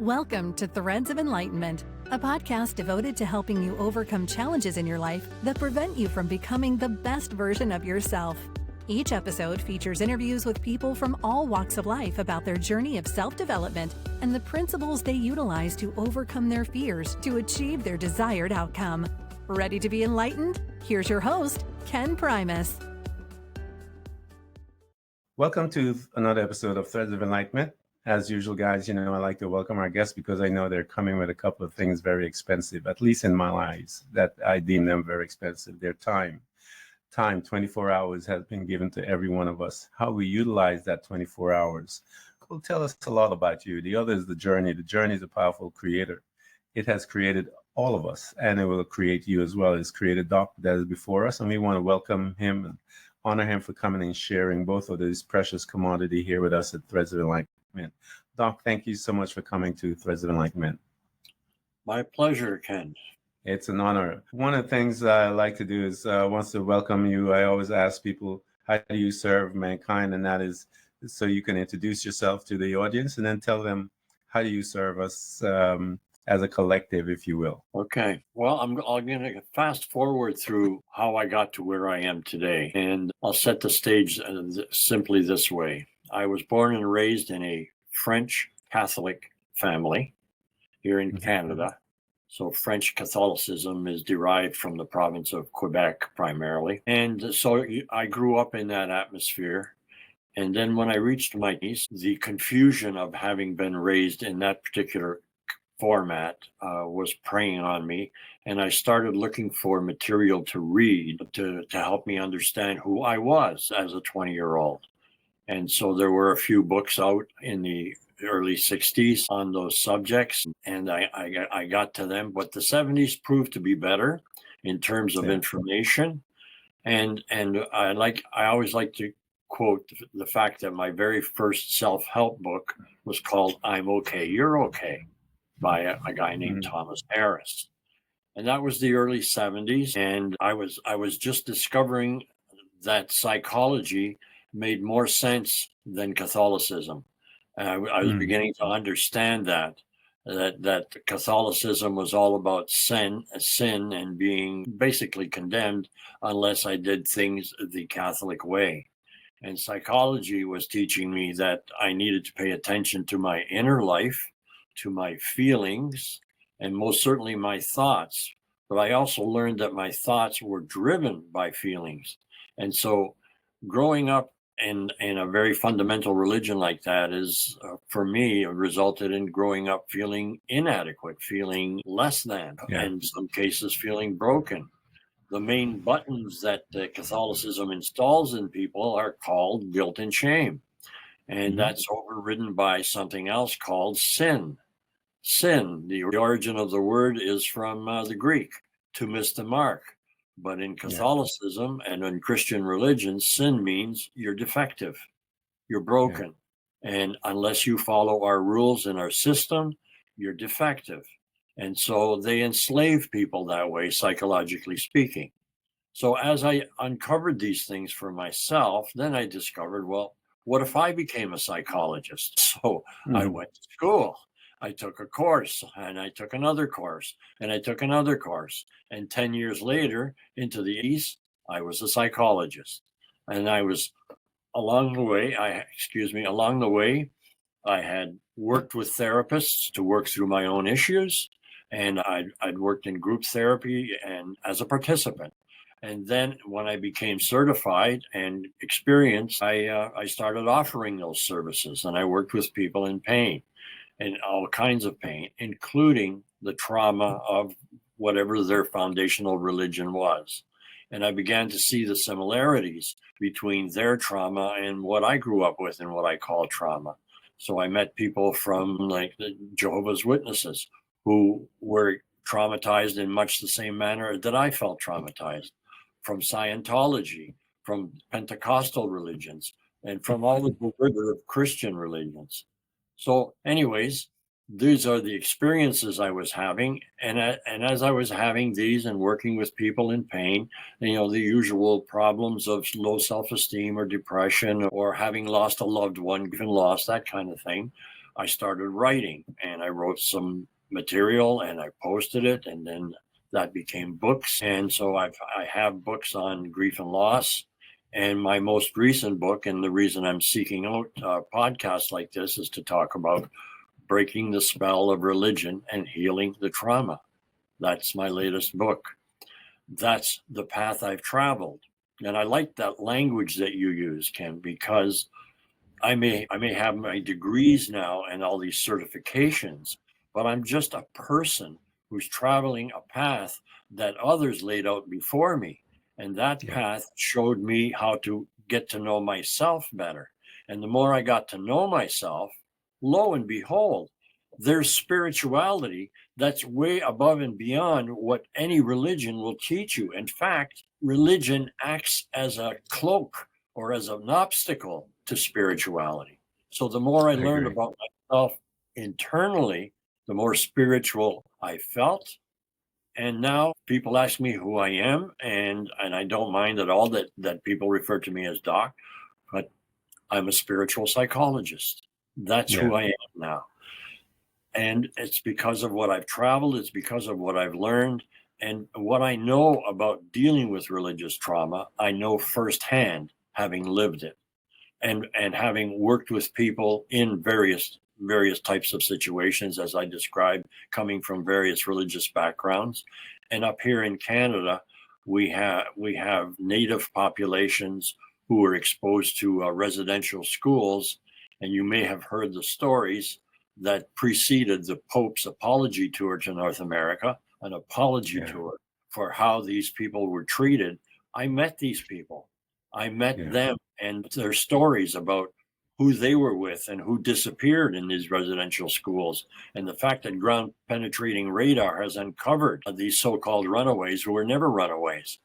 Welcome to Threads of Enlightenment, a podcast devoted to helping you overcome challenges in your life that prevent you from becoming the best version of yourself. Each episode features interviews with people from all walks of life about their journey of self-development and the principles they utilize to overcome their fears to achieve their desired outcome. Ready to be enlightened? Here's your host, Ken Primus. Welcome to another episode of Threads of Enlightenment. As usual, guys, I like to welcome our guests because I know they're coming with a couple of things very expensive, at least in my eyes, that I deem them very expensive. Their time, 24 hours has been given to every one of us. How we utilize that 24 hours will tell us a lot about you. The other is the journey. The journey is a powerful creator. It has created all of us, and it will create you as well. It's created Doc that is before us, and we want to welcome him and honor him for coming and sharing both of these precious commodity here with us at Threads of Enlightenment. Doc, thank you so much for coming to Threads of Enlightenment. My pleasure, Ken. It's an honor. One of the things I like to do is once to welcome you, I always ask people, how do you serve mankind? And that is so you can introduce yourself to the audience and then tell them, how do you serve us as a collective, if you will? Okay. Well, I'm going to fast forward through how I got to where I am today. And I'll set the stage simply this way. I was born and raised in a French Catholic family here in Canada. So French Catholicism is derived from the province of Quebec primarily. And so I grew up in that atmosphere. And then when I reached my niece, the confusion of having been raised in that particular format was preying on me. And I started looking for material to read to help me understand who I was as a 20-year-old. And so there were a few books out in the early 60s on those subjects, and I got to them. But the 70s proved to be better in terms of information. And I always like to quote the fact that my very first self-help book was called I'm Okay, You're Okay by a guy named Thomas Harris. And that was the early 70s. And I was just discovering that psychology made more sense than Catholicism. I was beginning to understand that Catholicism was all about sin and being basically condemned unless I did things the Catholic way. And psychology was teaching me that I needed to pay attention to my inner life, to my feelings, and most certainly my thoughts. But I also learned that my thoughts were driven by feelings. And so growing up in a very fundamental religion like that is, for me, resulted in growing up feeling inadequate, feeling less than, and in some cases feeling broken. The main buttons that Catholicism installs in people are called guilt and shame. And that's overridden by something else called sin. Sin, the origin of the word is from the Greek, to miss the mark. But in Catholicism and in Christian religion, sin means you're defective, you're broken. And unless you follow our rules and our system, you're defective. And so they enslave people that way, psychologically speaking. So as I uncovered these things for myself, then I discovered, well, what if I became a psychologist? So I went to school. I took a course, and I took another course, and I took another course. And 10 years later, into the East, I was a psychologist. And I was, along the way, I had worked with therapists to work through my own issues. And I'd worked in group therapy and as a participant. And then when I became certified and experienced, I started offering those services. And I worked with people in pain. And all kinds of pain, including the trauma of whatever their foundational religion was. And I began to see the similarities between their trauma and what I grew up with and what I call trauma. So I met people from like the Jehovah's Witnesses who were traumatized in much the same manner that I felt traumatized, from Scientology, from Pentecostal religions, and from all the derivative Christian religions. So anyways, these are the experiences I was having. And as I was having these and working with people in pain, the usual problems of low self-esteem or depression or having lost a loved one, given loss, that kind of thing, I started writing, and I wrote some material and I posted it, and then that became books. And so I have books on grief and loss. And my most recent book, and the reason I'm seeking out podcasts like this, is to talk about breaking the spell of religion and healing the trauma. That's my latest book. That's the path I've traveled. And I like that language that you use, Ken, because I may have my degrees now and all these certifications, but I'm just a person who's traveling a path that others laid out before me. And that path showed me how to get to know myself better. And the more I got to know myself, lo and behold, there's spirituality that's way above and beyond what any religion will teach you. In fact, religion acts as a cloak or as an obstacle to spirituality. So the more I learned about myself internally, the more spiritual I felt. And now people ask me who I am, and I don't mind at all that people refer to me as Doc, but I'm a spiritual psychologist. That's who I am now. And it's because of what I've traveled, it's because of what I've learned, and what I know about dealing with religious trauma, I know firsthand, having lived it and having worked with people in various types of situations, as I described, coming from various religious backgrounds. And up here in Canada, we have Native populations who were exposed to residential schools, and you may have heard the stories that preceded the Pope's apology tour to North America, an apology tour for how these people were treated. I met these people. I met them and their stories about who they were with and who disappeared in these residential schools. And the fact that ground penetrating radar has uncovered these so-called runaways who were never runaways.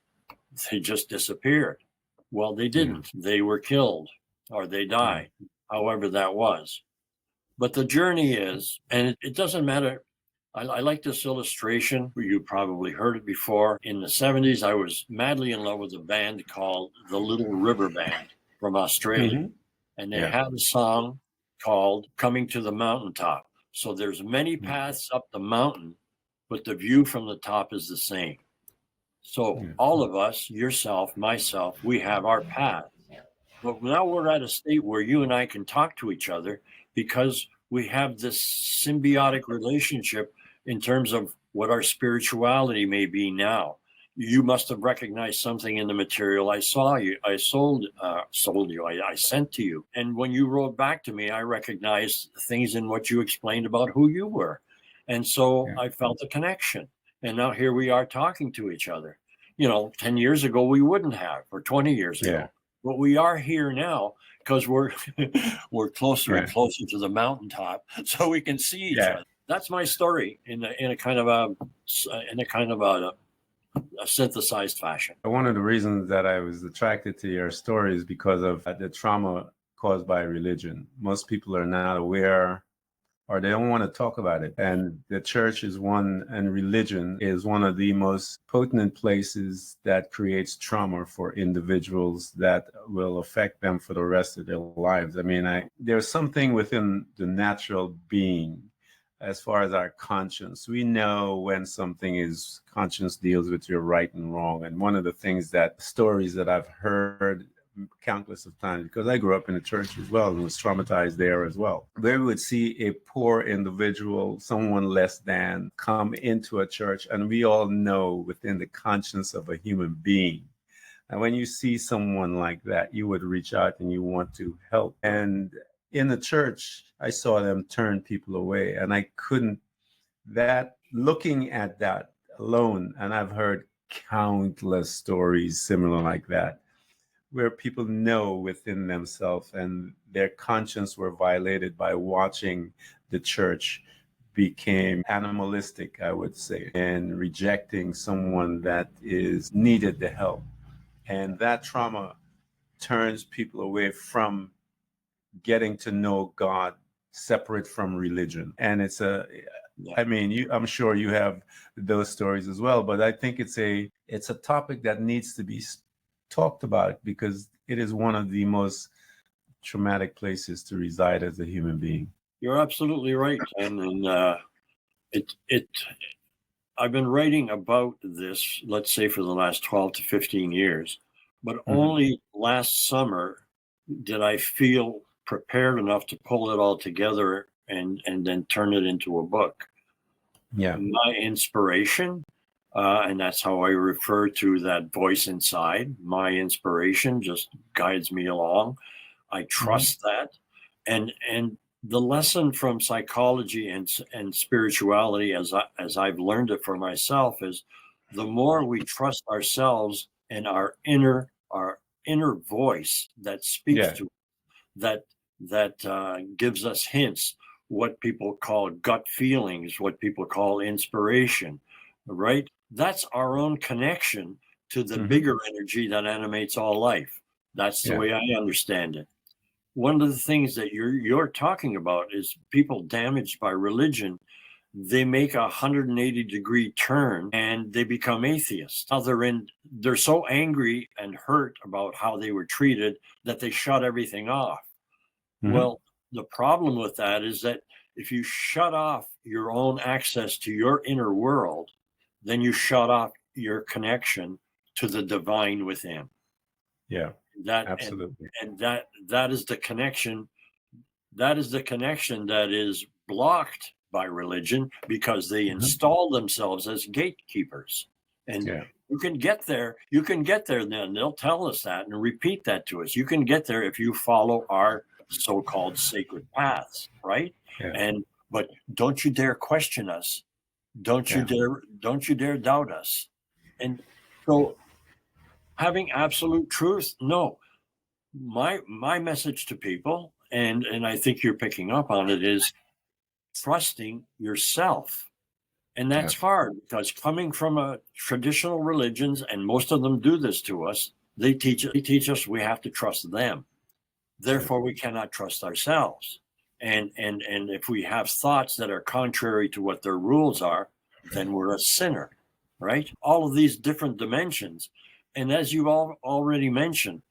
They just disappeared. Well, they didn't. They were killed or they died, however that was. But the journey is, and it doesn't matter. I like this illustration. You probably heard it before. In the 70s, I was madly in love with a band called the Little River Band from Australia. And they had a song called Coming to the Mountaintop. So there's many paths up the mountain, but the view from the top is the same. So all of us, yourself, myself, we have our path. But now we're at a state where you and I can talk to each other because we have this symbiotic relationship in terms of what our spirituality may be now. You must have recognized something in the material I sent to you. And when you wrote back to me, I recognized things in what you explained about who you were. And so I felt a connection. And now here we are talking to each other. 10 years ago, we wouldn't have, or 20 years ago. But we are here now because we're closer and closer to the mountaintop, so we can see each other. That's my story in a kind of a synthesized fashion. One of the reasons that I was attracted to your story is because of the trauma caused by religion. Most people are not aware or they don't want to talk about it. And the church is one, and religion is one of the most potent places that creates trauma for individuals that will affect them for the rest of their lives. I mean, there's something within the natural being as far as our conscience. We know when something is, conscience deals with your right and wrong. And one of the things stories that I've heard countless of times, because I grew up in a church as well and was traumatized there as well, where we would see a poor individual, someone less than, come into a church, and we all know within the conscience of a human being, and when you see someone like that, you would reach out and you want to help. And in the church, I saw them turn people away, and I couldn't, looking at that alone, and I've heard countless stories similar like that, where people know within themselves and their conscience were violated by watching the church became animalistic, I would say, and rejecting someone that is needed the help. And that trauma turns people away from getting to know God separate from religion. And it's I'm sure you have those stories as well, but I think it's a topic that needs to be talked about because it is one of the most traumatic places to reside as a human being. You're absolutely right, and it. I've been writing about this, let's say, for the last 12 to 15 years, but only last summer did I feel prepared enough to pull it all together and then turn it into a book. Yeah. My inspiration, and that's how I refer to that voice inside. My inspiration just guides me along. I trust that, and the lesson from psychology and spirituality, as I've learned it for myself, is the more we trust ourselves and our inner voice that speaks Yeah. to that gives us hints, what people call gut feelings, what people call inspiration, right? That's our own connection to the bigger energy that animates all life. That's the Yeah. way I understand it. One of the things that you're talking about is people damaged by religion. They make a 180-degree turn and they become atheists. Now they're so angry and hurt about how they were treated that they shut everything off. Well, the problem with that is that if you shut off your own access to your inner world, then you shut off your connection to the divine within. Yeah. That Absolutely. and that is the connection. That is the connection that is blocked by religion because they install themselves as gatekeepers. And Yeah. you can get there. You can get there. Then they'll tell us that and repeat that to us. You can get there if you follow our so-called sacred paths, right? Yeah. But don't you dare question us. Don't you dare doubt us. And so having absolute truth, no. My message to people, and I think you're picking up on it, is trusting yourself. And that's hard because coming from a traditional religions, and most of them do this to us, they teach us we have to trust them. Therefore, we cannot trust ourselves. And if we have thoughts that are contrary to what their rules are, then we're a sinner, right? All of these different dimensions. And as you all already mentioned,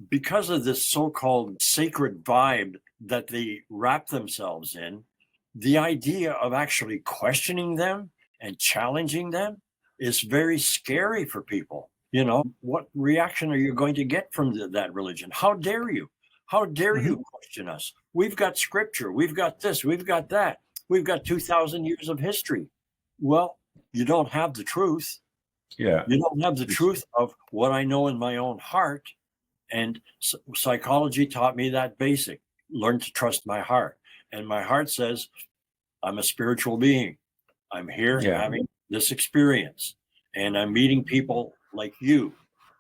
because of this so-called sacred vibe that they wrap themselves in, the idea of actually questioning them and challenging them is very scary for people. You know, what reaction are you going to get from that religion? How dare you? How dare you question us? We've got scripture. We've got this. We've got that. We've got 2,000 years of history. Well, you don't have the truth. Yeah. You don't have the truth of what I know in my own heart. And psychology taught me that basic: learn to trust my heart. And my heart says, I'm a spiritual being. I'm here having this experience, and I'm meeting people like you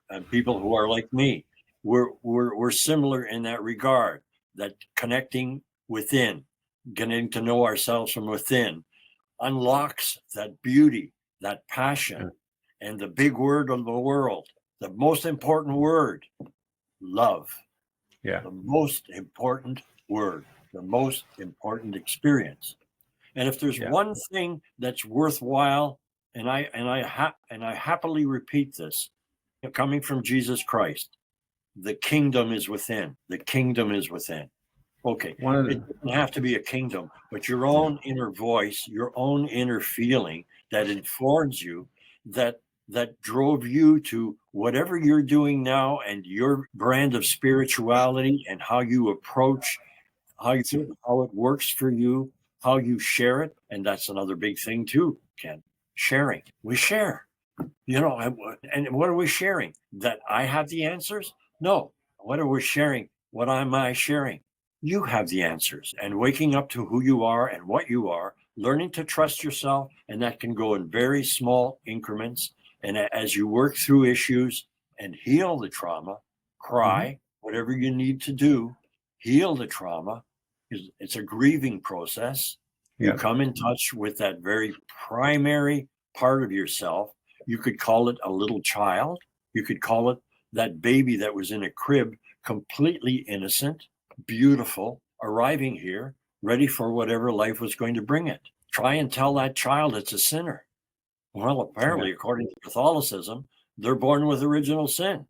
and people who are like me. We're similar in that regard, that connecting within, getting to know ourselves from within unlocks that beauty, that passion, and the big word of the world, the most important word, love. Yeah. The most important word, the most important experience. And if there's one thing that's worthwhile, and I happily repeat this, coming from Jesus Christ, the kingdom is within. The kingdom is within. Okay, it doesn't have to be a kingdom, but your own inner voice, your own inner feeling that informs you, that drove you to whatever you're doing now, and your brand of spirituality and how you approach, how it works for you, how you share it. And that's another big thing too, Ken. Sharing. We share. You know, and what are we sharing? That I have the answers? No. What are we sharing? What am I sharing? You have the answers. And waking up to who you are and what you are, learning to trust yourself, and that can go in very small increments. And as you work through issues and heal the trauma, cry, whatever you need to do, heal the trauma. It's a grieving process. You come in touch with that very primary part of yourself. You could call it a little child. You could call it that baby that was in a crib, completely innocent, beautiful, arriving here, ready for whatever life was going to bring it. Try and tell that child it's a sinner. Well, apparently, according to Catholicism, they're born with original sin.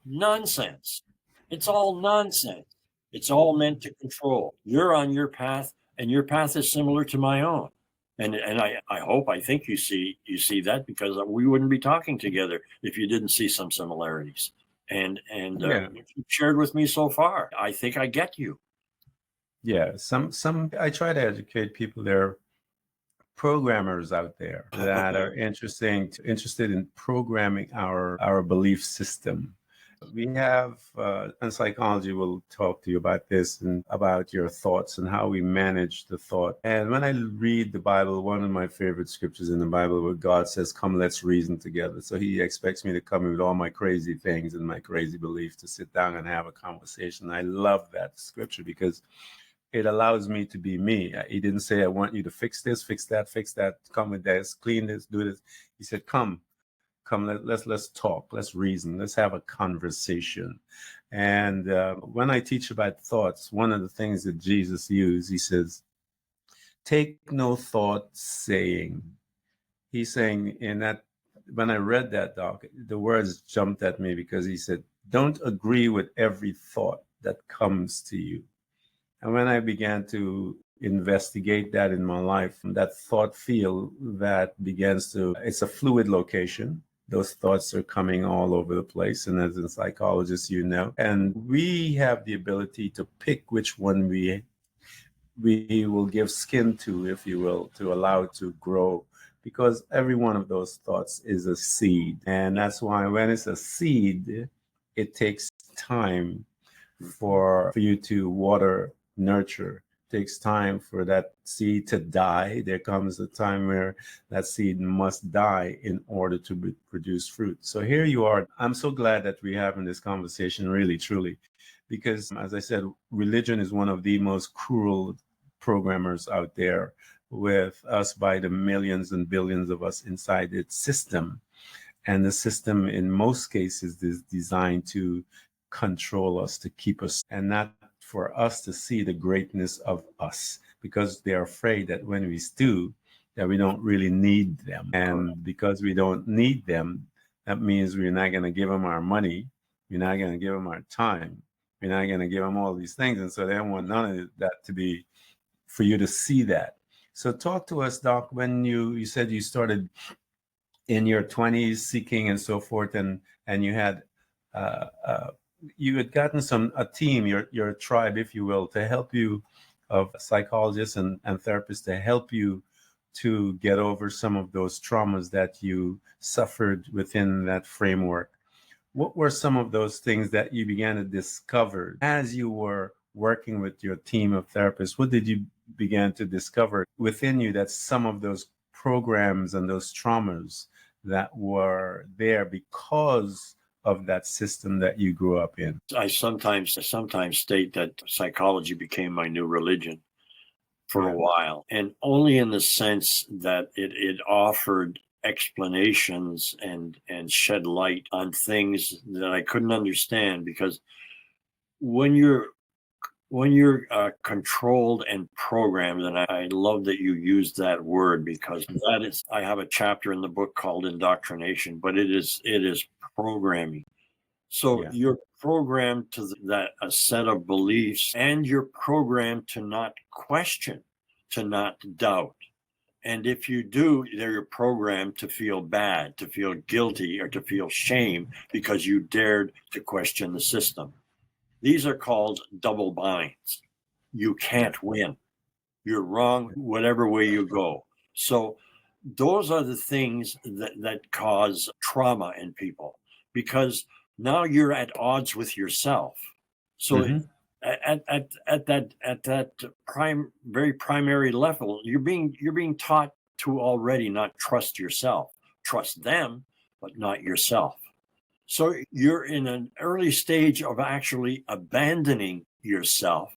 Nonsense. It's all nonsense. It's all meant to control. You're on your path, and your path is similar to my own. And I think you see that, because we wouldn't be talking together if you didn't see some similarities. And Yeah. what you've shared with me so far, I think I get you. Yeah. Some I try to educate people. There are programmers out there that are interested in programming our belief system. We have, and psychology will talk to you about this and about your thoughts and how we manage the thought. And when I read the Bible, one of my favorite scriptures in the Bible, where God says, "Come, let's reason together." So he expects me to come with all my crazy things and my crazy beliefs to sit down and have a conversation. I love that scripture because it allows me to be me. He didn't say, "I want you to fix this, fix that, come with this, clean this, do this." He said, come, let's talk, let's reason, let's have a conversation. And when I teach about thoughts, one of the things that Jesus used, he says, "Take no thought saying." He's saying in that, when I read that, Doc, the words jumped at me because he said, "Don't agree with every thought that comes to you." And when I began to investigate that in my life, that thought field that begins to, it's a fluid location. Those thoughts are coming all over the place. And as a psychologist, you know, and we have the ability to pick which one we will give skin to, if you will, to allow it to grow. Because every one of those thoughts is a seed. And that's why when it's a seed, it takes time for you to water, nurture. It takes time for that seed to die. There comes a time where that seed must die in order to produce fruit. So here you are. I'm so glad that we're having this conversation, really, truly, because as I said, religion is one of the most cruel programmers out there, with us by the millions and billions of us inside its system. And the system, in most cases, is designed to control us, to keep us, and not for us to see the greatness of us, because they're afraid that when we do, that we don't really need them. And because we don't need them, that means we're not going to give them our money. We're not going to give them our time. We're not going to give them all these things. And so they don't want none of that to be, for you to see that. So talk to us, Doc, when you said you started in your 20s seeking and so forth, and you had you had gotten a team, your tribe, if you will, to help you, of psychologists and therapists, to help you to get over some of those traumas that you suffered within that framework. What were some of those things that you began to discover as you were working with your team of therapists? What did you begin to discover within you, that some of those programs and those traumas that were there because of that system that you grew up in? I sometimes state that psychology became my new religion for a while, and only in the sense that it offered explanations and shed light on things that I couldn't understand. Because when you're controlled and programmed, and I love that you used that word, because that is, I have a chapter in the book called Indoctrination, but it is programming. So you're programmed to that a set of beliefs, and you're programmed to not question, to not doubt. And if you do, you're programmed to feel bad, to feel guilty, or to feel shame because you dared to question the system. These are called double binds. You can't win. You're wrong whatever way you go. So those are the things that cause trauma in people, because now you're at odds with yourself. So at that very primary level, you're being taught to already not trust yourself. Trust them, but not yourself. So you're in an early stage of actually abandoning yourself.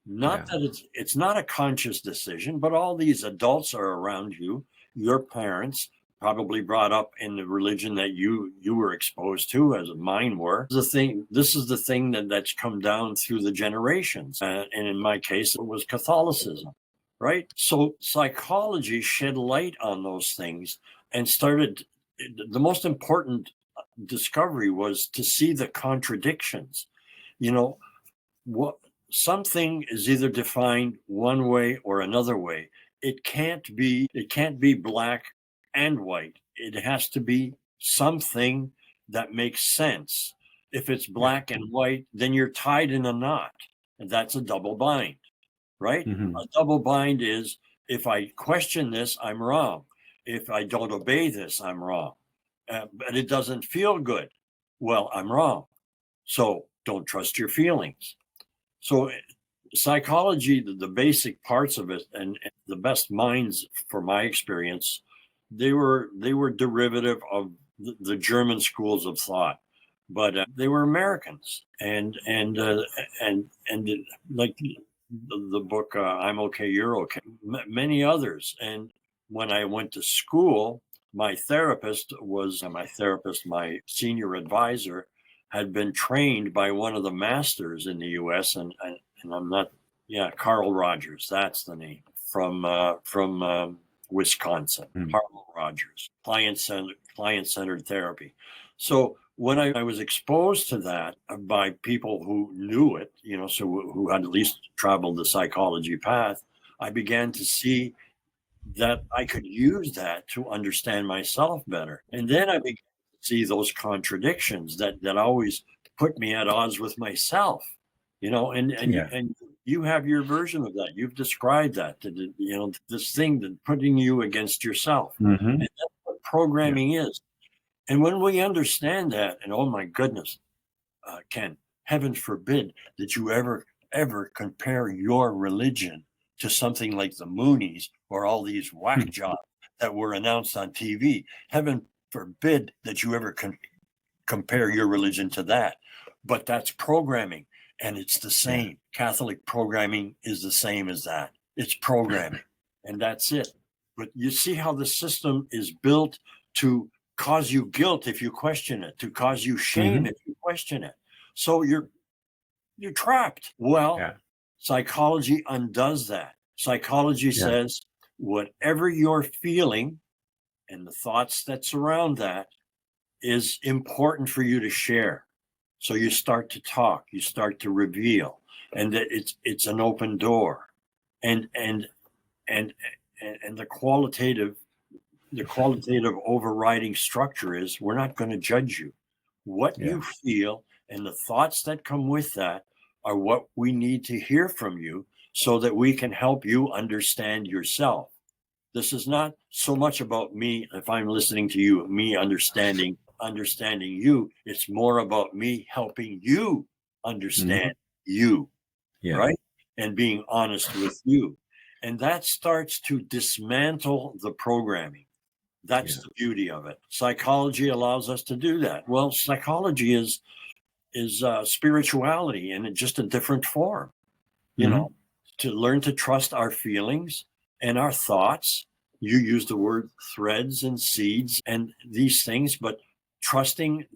Not that it's not a conscious decision, but all these adults are around you. Your parents probably brought up in the religion that you were exposed to, as mine were. This is the thing that's come down through the generations. And in my case, it was Catholicism, right? So psychology shed light on those things and started. The most important discovery was to see the contradictions. You know, what something is either defined one way or another way. It can't be black and white. It has to be something that makes sense. If it's black and white, then you're tied in a knot, and that's a double bind, right? Mm-hmm. A double bind is, if I question this, I'm wrong. If I don't obey this, I'm wrong. But it doesn't feel good. Well, I'm wrong. So don't trust your feelings. So psychology, the basic parts of it, and the best minds, for my experience, they were derivative of the German schools of thought, but they were Americans, and like the book I'm Okay, You're Okay, many others. And when I went to school, my my senior advisor had been trained by one of the masters in the U.S. and I'm not, Carl Rogers, that's the name, from Wisconsin. Carl Rogers, client-centered therapy. So when I was exposed to that by people who knew it, so who had at least traveled the psychology path, I began to see that I could use that to understand myself better. And then I began to see those contradictions that always put me at odds with myself, and you have your version of that. You've described that, this thing that putting you against yourself. Mm-hmm. And that's what programming is. And when we understand that, and oh my goodness, Ken, heaven forbid that you ever compare your religion to something like the Moonies or all these whack jobs that were announced on TV. Heaven forbid that you ever compare your religion to that. But that's programming, and it's the same. Catholic programming is the same as that. It's programming, and that's it. But you see how the system is built to cause you guilt if you question it, to cause you shame if you question it. So you're trapped. Well, psychology undoes that. Psychology says whatever you're feeling and the thoughts that surround that is important for you to share. So you start to talk, you start to reveal, and that it's an open door. And the qualitative overriding structure is, we're not going to judge you. What you feel and the thoughts that come with that are what we need to hear from you, so that we can help you understand yourself. This is not so much about me, if I'm listening to you, me understanding you. It's more about me helping you understand you, right? And being honest with you. And that starts to dismantle the programming. That's the beauty of it. Psychology allows us to do that. Well, psychology is spirituality in just a different form, to learn to trust our feelings and our thoughts. You use the word threads and seeds and these things, but trusting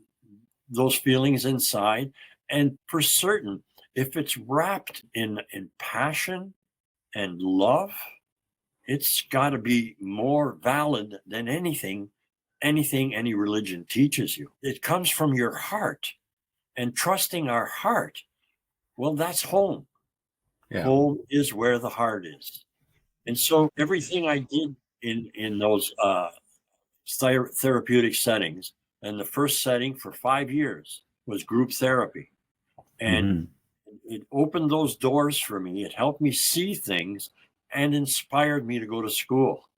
those feelings inside. And for certain, if it's wrapped in passion and love, it's got to be more valid than anything any religion teaches you. It comes from your heart, and trusting our heart, well, that's home. Home is where the heart is. And so everything I did in those therapeutic settings, and the first setting for 5 years was group therapy. And it opened those doors for me. It helped me see things and inspired me to go to school.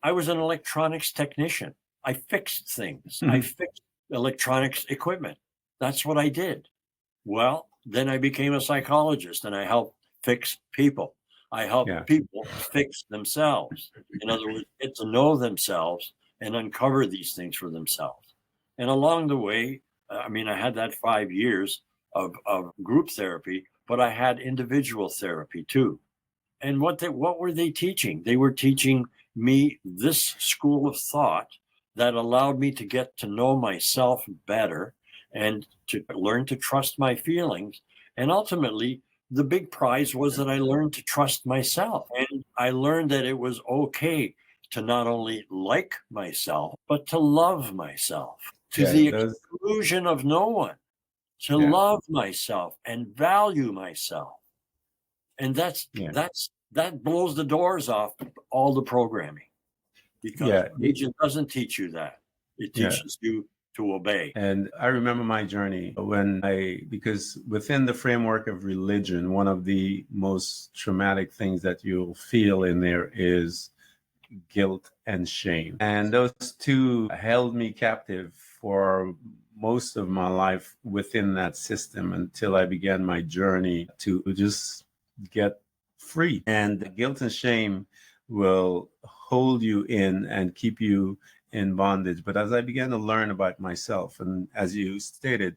I was an electronics technician. I fixed things. I fixed electronics equipment. That's what I did. Well, then I became a psychologist, and I helped fix people. I help people fix themselves. In other words, get to know themselves and uncover these things for themselves. And along the way, I had that 5 years of group therapy, but I had individual therapy too. And what were they teaching? They were teaching me this school of thought that allowed me to get to know myself better and to learn to trust my feelings. And ultimately, the big prize was that I learned to trust myself. And I learned that it was okay to not only like myself, but to love myself to the exclusion of no one, to love myself and value myself. And Yeah. that blows the doors off all the programming, because Yeah. religion doesn't teach you that. It Yeah. teaches you to obey. And I remember my journey because within the framework of religion, one of the most traumatic things that you'll feel in there is guilt and shame. And those two held me captive for most of my life within that system until I began my journey to just get free. And the guilt and shame will hold you in and keep you in bondage. But as I began to learn about myself, and as you stated,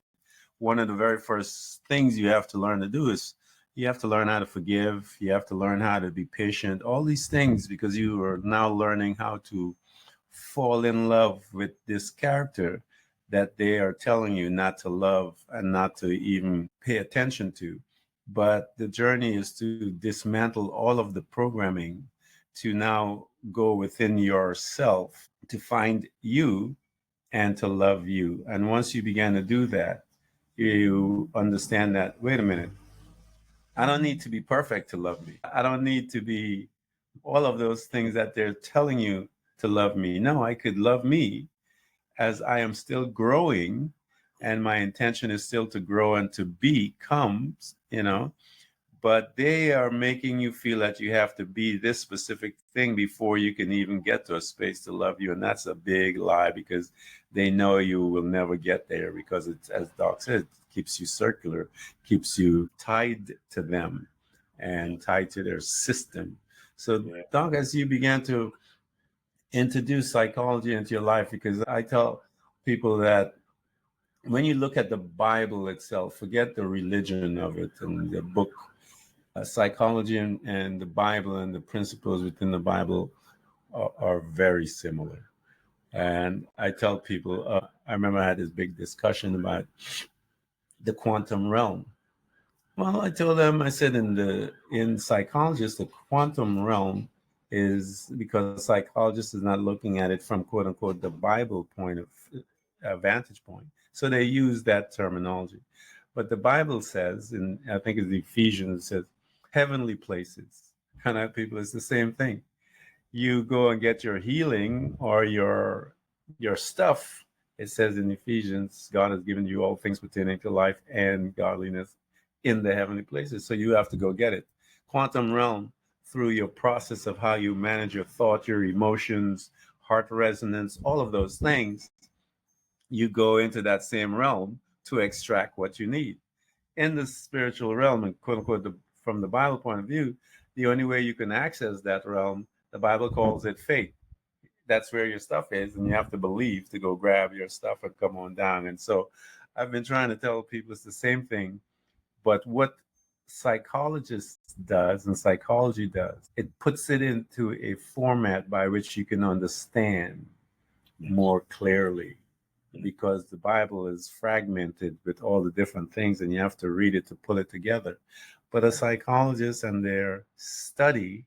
one of the very first things you have to learn to do is you have to learn how to forgive. You have to learn how to be patient, all these things, because you are now learning how to fall in love with this character that they are telling you not to love and not to even pay attention to. But the journey is to dismantle all of the programming to now go within yourself to find you and to love you. And once you begin to do that, you understand that, wait a minute, I don't need to be perfect to love me. I don't need to be all of those things that they're telling you to love me. No, I could love me as I am still growing, and my intention is still to grow and to become, but they are making you feel that you have to be this specific thing before you can even get to a space to love you. And that's a big lie, because they know you will never get there, because it's, as Doc said, it keeps you circular, keeps you tied to them and tied to their system. So, Yeah. Doc, as you began to introduce psychology into your life, because I tell people that when you look at the Bible itself, forget the religion of it and the book, psychology and the Bible and the principles within the Bible are very similar. And I tell people, I remember I had this big discussion about the quantum realm. Well, I told them, I said, in psychologists, the quantum realm is because psychologists is not looking at it from quote unquote the Bible point of vantage point. So they use that terminology. But the Bible says, and I think it's Ephesians, it says heavenly places. And I people, it's the same thing. You go and get your healing or your stuff. It says in Ephesians, God has given you all things pertaining to life and godliness in the heavenly places. So you have to go get it. Quantum realm, through your process of how you manage your thought, your emotions, heart resonance, all of those things, you go into that same realm to extract what you need. In the spiritual realm, and quote unquote, from the Bible point of view, the only way you can access that realm, the Bible calls it faith. That's where your stuff is, and you have to believe to go grab your stuff and come on down. And so I've been trying to tell people it's the same thing, but what psychologists does and psychology does, it puts it into a format by which you can understand more clearly, because the Bible is fragmented with all the different things and you have to read it to pull it together. But a psychologist and their study,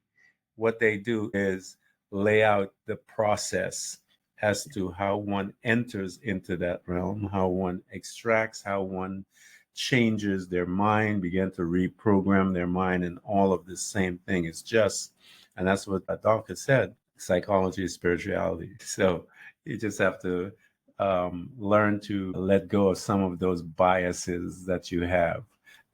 what they do is lay out the process as to how one enters into that realm, how one extracts, how one changes their mind, begin to reprogram their mind, and all of the same thing. It's just, and that's what Doc has said, psychology is spirituality. So you just have to learn to let go of some of those biases that you have,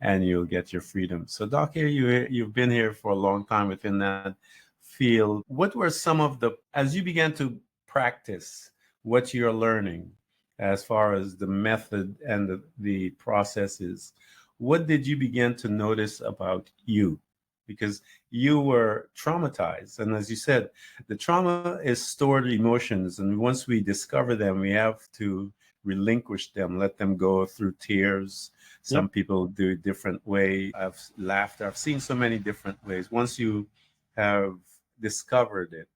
and you'll get your freedom. So, Doc, here you've been here for a long time within that field. What were some of as you began to practice what you're learning, as far as the method and the processes, what did you begin to notice about you? Because you were traumatized. And as you said, the trauma is stored emotions. And once we discover them, we have to relinquish them, let them go through tears. Some people do it different way. I've laughed. I've seen so many different ways. Once you have discovered it,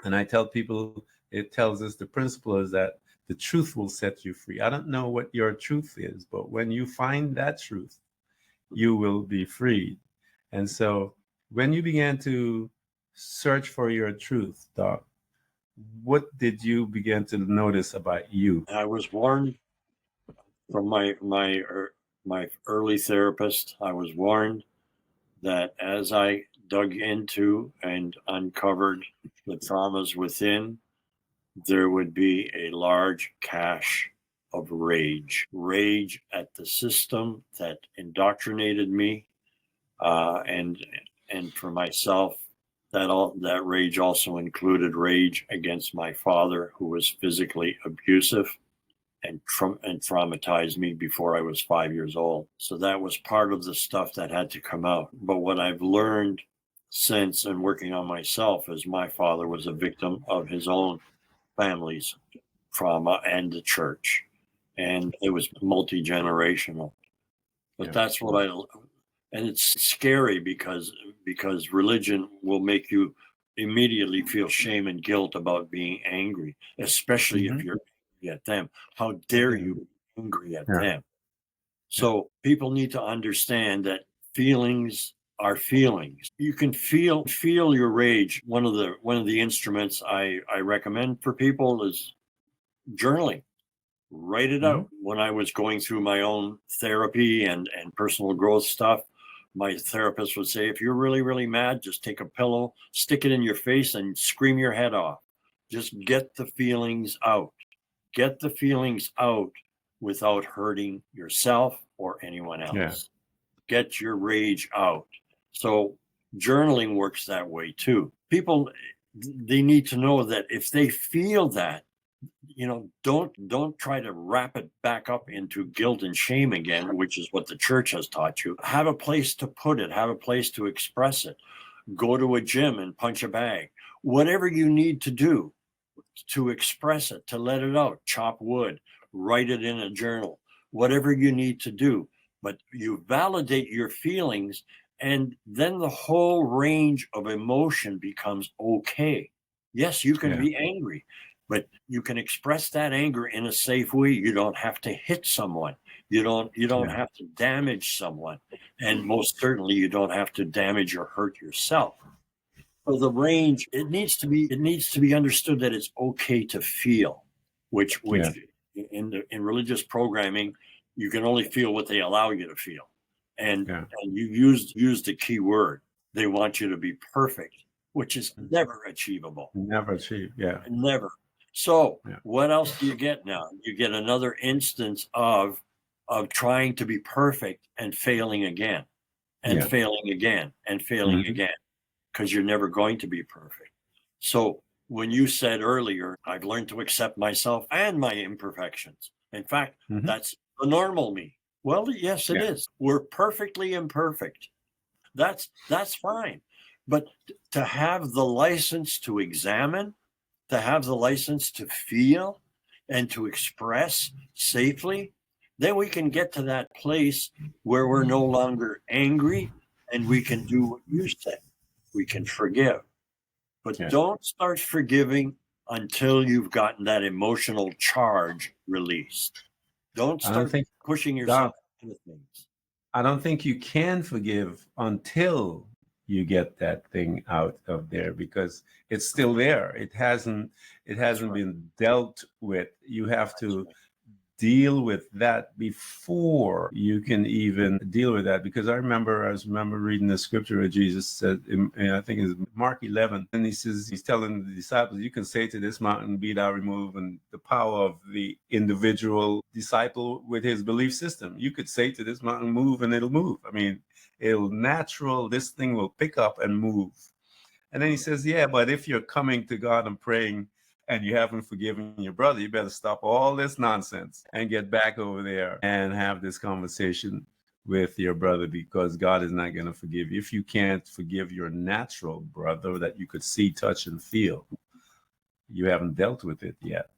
and I tell people, it tells us the principle is that the truth will set you free. I don't know what your truth is, but when you find that truth, you will be freed. And so when you began to search for your truth, Doc, what did you begin to notice about you? I was warned from my early therapist. I was warned that as I dug into and uncovered the traumas within, there would be a large cache of rage at the system that indoctrinated me, and for myself, that rage also included rage against my father, who was physically abusive and traumatized me before I was 5 years old. So that was part of the stuff that had to come out. But what I've learned since and working on myself is my father was a victim of his own family's trauma and the church, and it was multi-generational. But that's what and it's scary because religion will make you immediately feel shame and guilt about being angry, especially if you're angry at them. How dare you be angry at them? So people need to understand that feelings are feelings. You can feel your rage. One of the instruments I recommend for people is journaling. Write it out. When I was going through my own therapy and personal growth stuff, my therapist would say, if you're really, really mad, just take a pillow, stick it in your face and scream your head off. Just get the feelings out. Get the feelings out without hurting yourself or anyone else. Get your rage out. So journaling works that way too. People, they need to know that if they feel that, don't try to wrap it back up into guilt and shame again, which is what the church has taught you. Have a place to put it, have a place to express it. Go to a gym and punch a bag. Whatever you need to do to express it, to let it out, chop wood, write it in a journal, whatever you need to do. But you validate your feelings, and then the whole range of emotion becomes okay. Yes, you can be angry, but you can express that anger in a safe way. You don't have to hit someone. You don't have to damage someone. And most certainly you don't have to damage or hurt yourself. So the range, it needs to be understood that it's okay to feel, which in religious programming, you can only feel what they allow you to feel. And you used the key word. They want you to be perfect, which is never achievable. Never achieved. Never. So what else do you get now? You get another instance of trying to be perfect and failing again and failing again and failing again, because you're never going to be perfect. So when you said earlier, I've learned to accept myself and my imperfections. In fact, that's the normal me. Well, yes, it is. We're perfectly imperfect. That's fine. But to have the license to examine, to have the license to feel and to express safely, then we can get to that place where we're no longer angry and we can do what you said. We can forgive. But don't start forgiving until you've gotten that emotional charge released. Don't start pushing yourself into things. I don't think you can forgive until you get that thing out of there, because it's still there. It hasn't been dealt with. You have to deal with that before you can even deal with that. Because I remember reading the scripture where Jesus said, I think it's Mark 11, and he says, he's telling the disciples, you can say to this mountain, be thou removed, and the power of the individual disciple with his belief system. You could say to this mountain, move, and it'll move. I mean, this thing will pick up and move. And then he says, but if you're coming to God and praying and you haven't forgiven your brother, you better stop all this nonsense and get back over there and have this conversation with your brother, because God is not going to forgive you. If you can't forgive your natural brother that you could see, touch, and feel, you haven't dealt with it yet.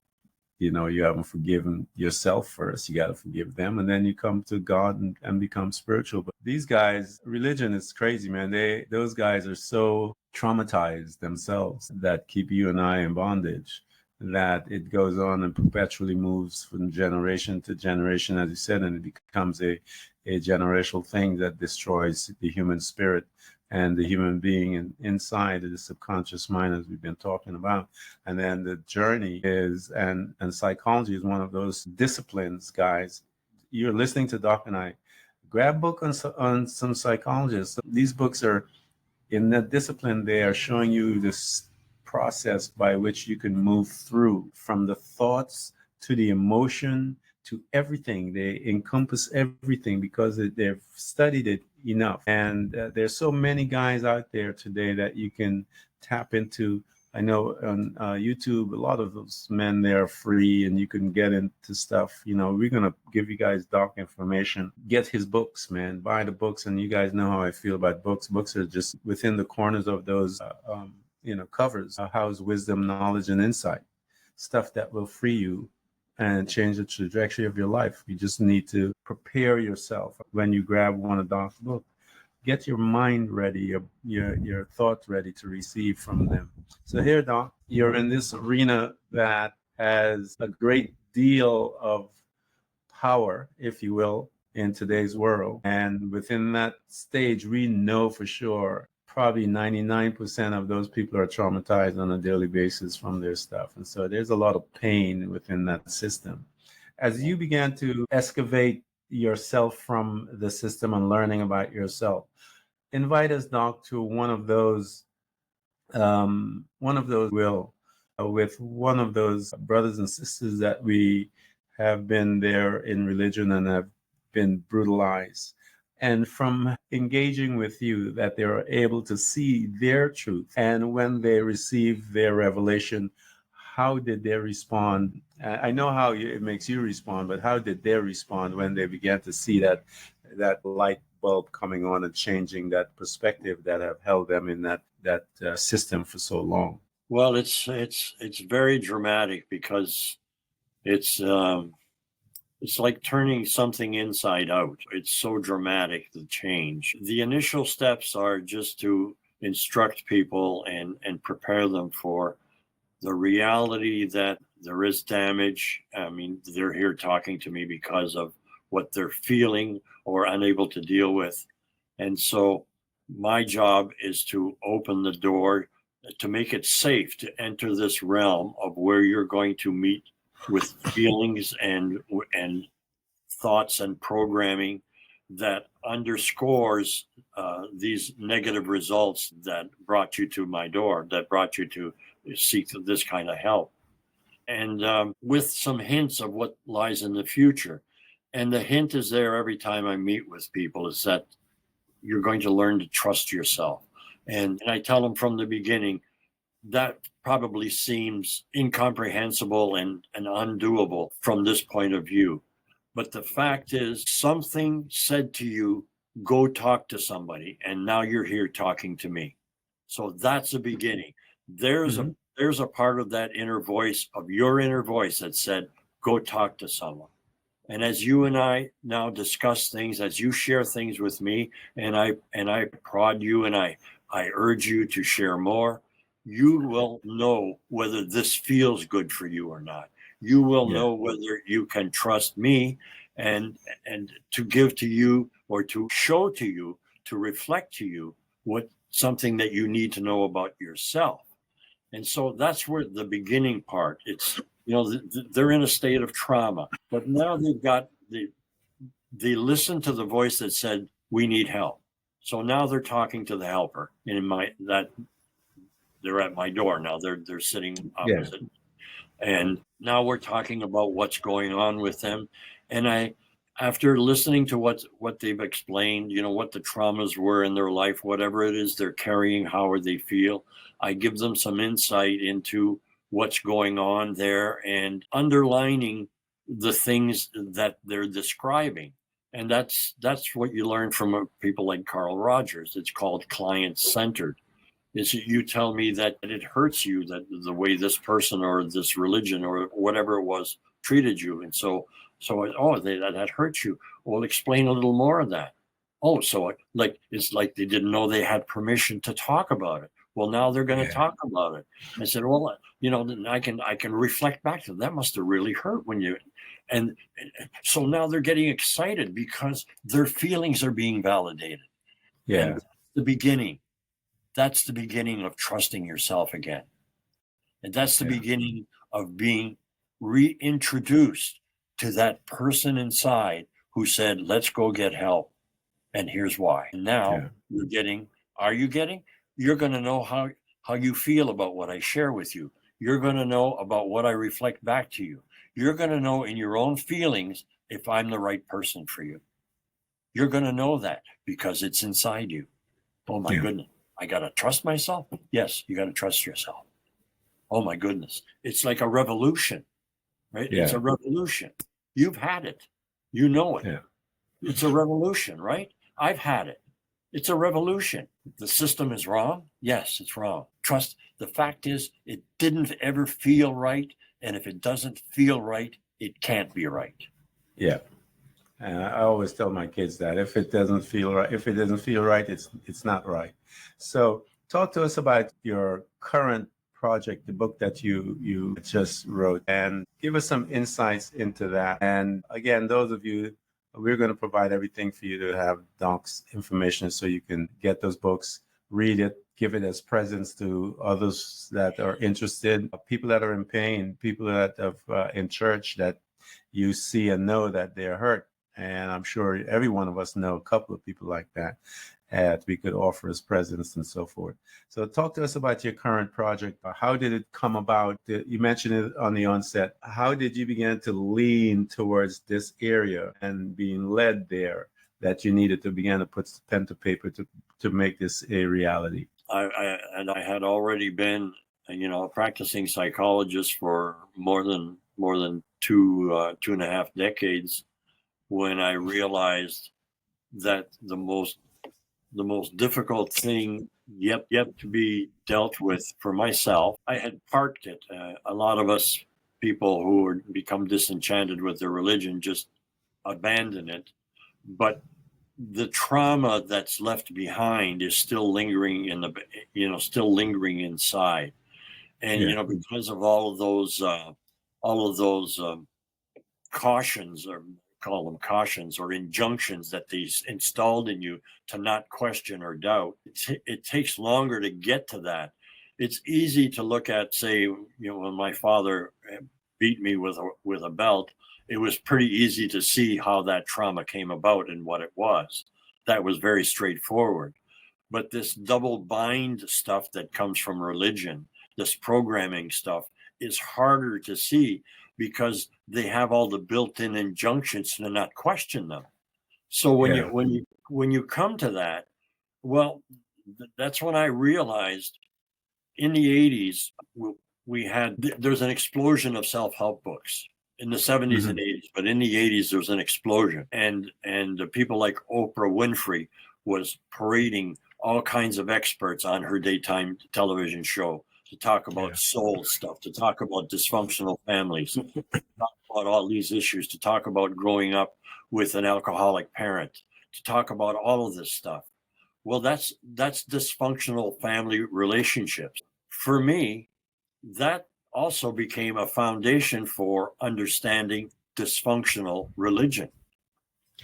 You haven't forgiven yourself first. You got to forgive them, and then you come to God and become spiritual. But these guys, religion is crazy, man. Those guys are so traumatized themselves that keep you and I in bondage, that it goes on and perpetually moves from generation to generation, as you said, and it becomes a generational thing that destroys the human spirit and the human being inside of the subconscious mind, as we've been talking about. And then the journey is, and psychology is one of those disciplines, guys. You're listening to Doc and I grab a book on some psychologists. These books are in that discipline. They are showing you this process by which you can move through from the thoughts to the emotion to everything. They encompass everything because they've studied it enough. And there's so many guys out there today that you can tap into. I know on YouTube, a lot of those men, they're free and you can get into stuff. We're going to give you guys doc information. Get his books, man. Buy the books. And you guys know how I feel about books. Books are just within the corners of those, covers, house wisdom, knowledge, and insight. Stuff that will free you and change the trajectory of your life. You just need to prepare yourself when you grab one of Doc's books. Get your mind ready, your thoughts ready to receive from them. So here, Doc, you're in this arena that has a great deal of power, if you will, in today's world. And within that stage, we know for sure probably 99% of those people are traumatized on a daily basis from their stuff. And so there's a lot of pain within that system. As you began to excavate yourself from the system and learning about yourself, invite us, Doc, to one of those with one of those brothers and sisters that we have been there in religion and have been brutalized. And from engaging with you, that they are able to see their truth. And when they receive their revelation, how did they respond? I know how it makes you respond, but how did they respond when they began to see that light bulb coming on and changing that perspective that have held them in that system for so long? Well, it's very dramatic because it's like turning something inside out. It's so dramatic, the change. The initial steps are just to instruct people and prepare them for the reality that there is damage. I mean, they're here talking to me because of what they're feeling or unable to deal with. And so my job is to open the door to make it safe to enter this realm of where you're going to meet with feelings and thoughts and programming that underscores these negative results that brought you to my door, that brought you to seek this kind of help. And with some hints of what lies in the future. And the hint is there every time I meet with people, is that you're going to learn to trust yourself. And I tell them from the beginning, that probably seems incomprehensible and undoable from this point of view. But the fact is, something said to you, go talk to somebody. And now you're here talking to me. So that's the beginning. There's a part of that inner voice, of your inner voice, that said, go talk to someone. And as you and I now discuss things, as you share things with me, and I prod you and I urge you to share more, you will know whether this feels good for you or not. You will know whether you can trust me and to give to you, or to show to you, to reflect to you what something that you need to know about yourself. And so that's where the beginning part, it's, they're in a state of trauma, but now they listen to the voice that said, we need help. So now they're talking to the helper, they're at my door. Now they're sitting opposite. And now we're talking about what's going on with them. And after listening to what they've explained, what the traumas were in their life, whatever it is they're carrying, how they feel, I give them some insight into what's going on there and underlining the things that they're describing. And that's what you learn from people like Carl Rogers. It's called client-centered. Is you tell me that it hurts you, that the way this person or this religion or whatever it was treated you. And so that hurts you. Well, explain a little more of that. Oh, so it's like they didn't know they had permission to talk about it. Well, now they're going to talk about it. I said, well, I can reflect back to them. That must have really hurt when you, and so now they're getting excited because their feelings are being validated. Yeah. And the beginning. That's the beginning of trusting yourself again. And that's the beginning of being reintroduced to that person inside who said, let's go get help. And here's why. Now Yeah. are you getting? You're going to know how you feel about what I share with you. You're going to know about what I reflect back to you. You're going to know in your own feelings if I'm the right person for you. You're going to know that because it's inside you. Oh my Yeah. goodness. I got to trust myself. Yes, you got to trust yourself. Oh my goodness. It's like a revolution, right? It's Yeah. a revolution. You've had it. You know it. Yeah. It's a revolution, right? I've had it. It's a revolution. The system is wrong. Yes, it's wrong. Trust. The fact is, it didn't ever feel right. And if it doesn't feel right, it can't be right. Yeah. And I always tell my kids that if it doesn't feel right, it's not right. So talk to us about your current project, the book that you just wrote, and give us some insights into that. And again, those of you, we're going to provide everything for you to have Doc's information so you can get those books, read it, give it as presents to others that are interested, people that are in pain, people that are in church that you see and know that they're hurt. And I'm sure every one of us know a couple of people like that we could offer as presents and so forth. So talk to us about your current project. How did it come about? You mentioned it on the onset. How did you begin to lean towards this area and being led there that you needed to begin to put pen to paper to make this a reality? I had already been, a practicing psychologist for more than two and a half decades when I realized that the most difficult thing yet to be dealt with for myself, I had parked it. A lot of us people who become disenchanted with their religion just abandon it, but the trauma that's left behind is still lingering still lingering inside. And Yeah. because of all of those cautions, or call them cautions, or injunctions that these installed in you to not question or doubt, it takes longer to get to that. It's easy to look at, say, when my father beat me with a belt, it was pretty easy to see how that trauma came about and what it was. That was very straightforward. But this double bind stuff that comes from religion, this programming stuff, is harder to see because they have all the built-in injunctions to not question them. So Yeah. when you come to that, well, that's when I realized in the 80s there's an explosion of self-help books in the 70s and 80s, but in the 80s there was an explosion, and people like Oprah Winfrey was parading all kinds of experts on her daytime television show to talk about soul stuff, to talk about dysfunctional families, to talk about all these issues, to talk about growing up with an alcoholic parent, to talk about all of this stuff. Well, that's dysfunctional family relationships. For me, that also became a foundation for understanding dysfunctional religion,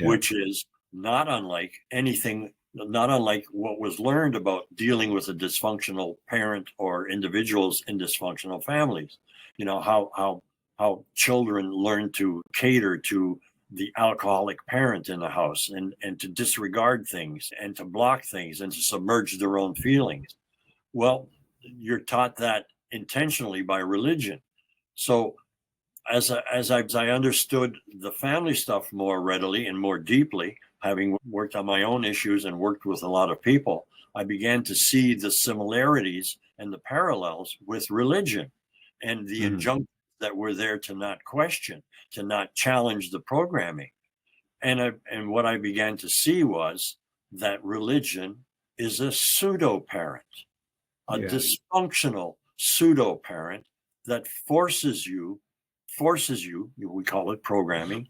which is not unlike what was learned about dealing with a dysfunctional parent or individuals in dysfunctional families. How children learn to cater to the alcoholic parent in the house, and to disregard things and to block things and to submerge their own feelings. Well, you're taught that intentionally by religion. So as I understood the family stuff more readily and more deeply, having worked on my own issues and worked with a lot of people, I began to see the similarities and the parallels with religion and the injunctions that were there to not question, to not challenge the programming. And what I began to see was that religion is a pseudo parent, a dysfunctional pseudo parent that forces you, we call it programming,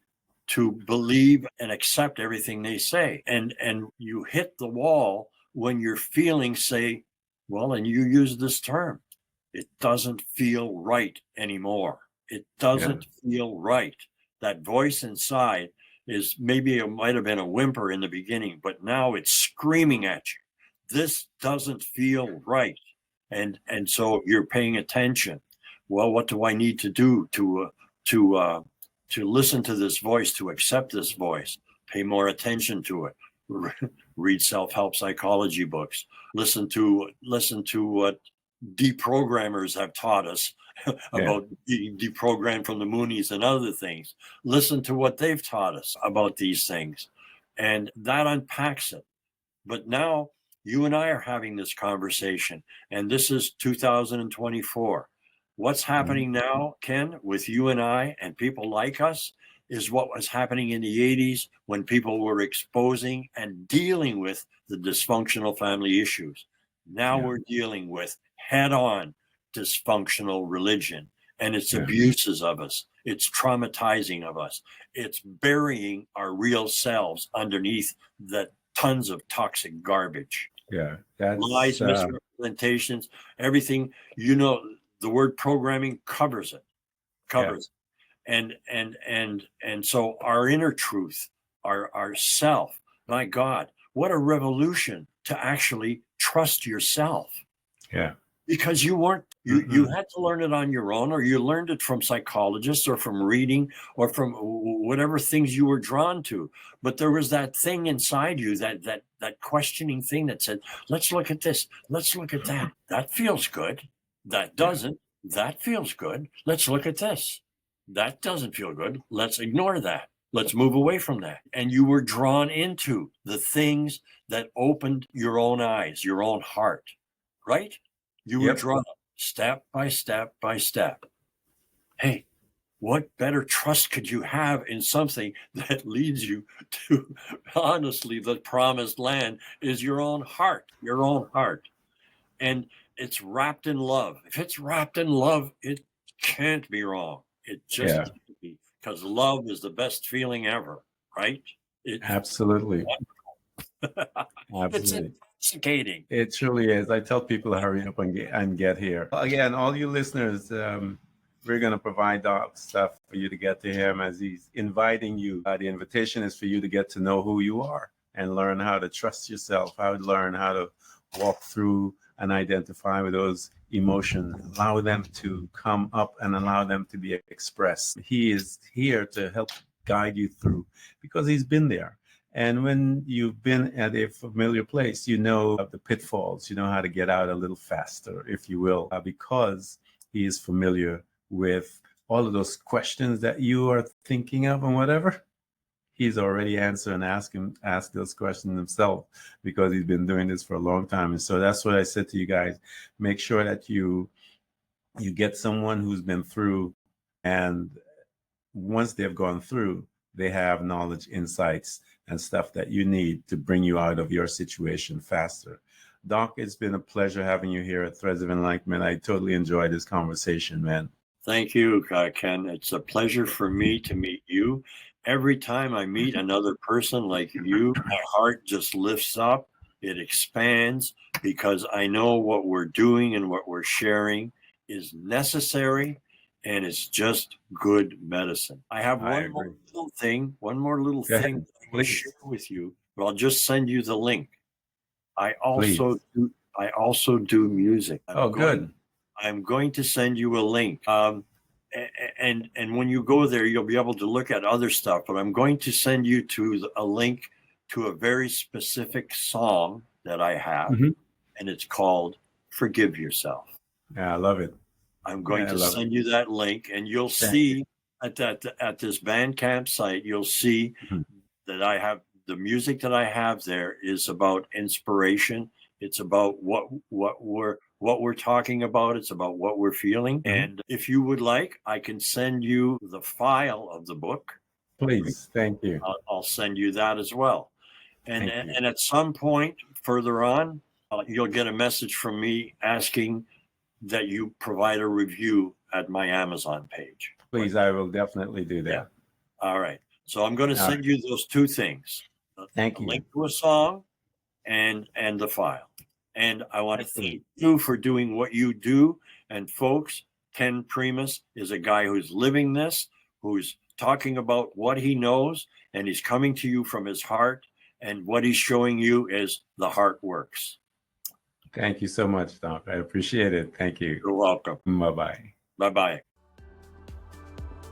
to believe and accept everything they say. And you hit the wall when your feelings say, well, and you use this term, it doesn't feel right anymore. It doesn't feel right. That voice inside is, maybe it might have been a whimper in the beginning, but now it's screaming at you. This doesn't feel right. And so you're paying attention. Well, what do I need to do to listen to this voice, to accept this voice, pay more attention to it? read self-help psychology books, listen to what deprogrammers have taught us about being deprogrammed from the Moonies and other things. Listen to what they've taught us about these things, and that unpacks it. But now you and I are having this conversation, and this is 2024. What's happening now, Ken, with you and I and people like us is what was happening in the 80s when people were exposing and dealing with the dysfunctional family issues. Now we're dealing with head-on dysfunctional religion and its abuses of us. It's traumatizing of us. It's burying our real selves underneath the tons of toxic garbage. That's lies, misrepresentations, everything. The word programming covers it. And so our inner truth, our self, my God, what a revolution to actually trust yourself. Because you weren't, you had to learn it on your own, or you learned it from psychologists or from reading or from whatever things you were drawn to. But there was that thing inside you, that questioning thing that said, let's look at this, let's look at that. That feels good. That doesn't. That feels good. Let's look at this. That doesn't feel good. Let's ignore that. Let's move away from that. And you were drawn into the things that opened your own eyes, your own heart, right? You were drawn step by step by step. Hey, what better trust could you have in something that leads you to, honestly, the promised land is your own heart, And it's wrapped in love. If it's wrapped in love, it can't be wrong. It just can't be, because love is the best feeling ever, right? Absolutely. It's intoxicating. It truly is. I tell people to hurry up and get here. Again, all you listeners, we're going to provide stuff for you to get to him as he's inviting you. The invitation is for you to get to know who you are and learn how to trust yourself, how to learn how to walk through and identify with those emotions, allow them to come up and allow them to be expressed. He is here to help guide you through because he's been there. And when you've been at a familiar place, you know the pitfalls, you know how to get out a little faster, if you will, because he is familiar with all of those questions that you are thinking of and whatever. He's already answered and asked those questions himself because he's been doing this for a long time. And so that's what I said to you guys. Make sure that you get someone who's been through, and once they've gone through, they have knowledge, insights, and stuff that you need to bring you out of your situation faster. Doc, it's been a pleasure having you here at Threads of Enlightenment. I totally enjoyed this conversation, man. Thank you, Ken. It's a pleasure for me to meet you. Every time I meet another person like you, my heart just lifts up. It expands because I know what we're doing and what we're sharing is necessary, and it's just good medicine. I have one more little thing that I will share with you, but I'll just send you the link. I also do music. Good. I'm going to send you a link. And when you go there, you'll be able to look at other stuff, but I'm going to send you to a link to a very specific song that I have, and it's called Forgive Yourself. Yeah, I love it. I'm going to send you that link, and you'll see at this Bandcamp site, you'll see that I have the music that I have there is about inspiration. It's about what we're talking about. It's about what we're feeling. And if you would like, I can send you the file of the book. Please, thank you. I'll send you that as well. And at some point further on, you'll get a message from me asking that you provide a review at my Amazon page. Please, I will definitely do that. Yeah. All right. So I'm going to send you those two things. Thank a you. link to a song and the file. And I want to thank you for doing what you do. And folks, Ken Primus is a guy who's living this, who's talking about what he knows, and he's coming to you from his heart. And what he's showing you is the heart works. Thank you so much, Doc. I appreciate it. Thank you. You're welcome. Bye-bye. Bye-bye.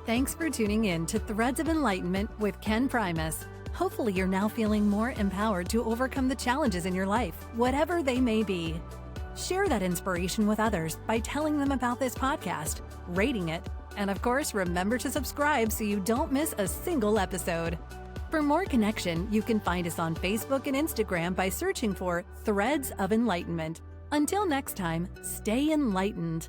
Thanks for tuning in to Threads of Enlightenment with Ken Primus, Hopefully, you're now feeling more empowered to overcome the challenges in your life, whatever they may be. Share that inspiration with others by telling them about this podcast, rating it, and of course, remember to subscribe so you don't miss a single episode. For more connection, you can find us on Facebook and Instagram by searching for Threads of Enlightenment. Until next time, stay enlightened.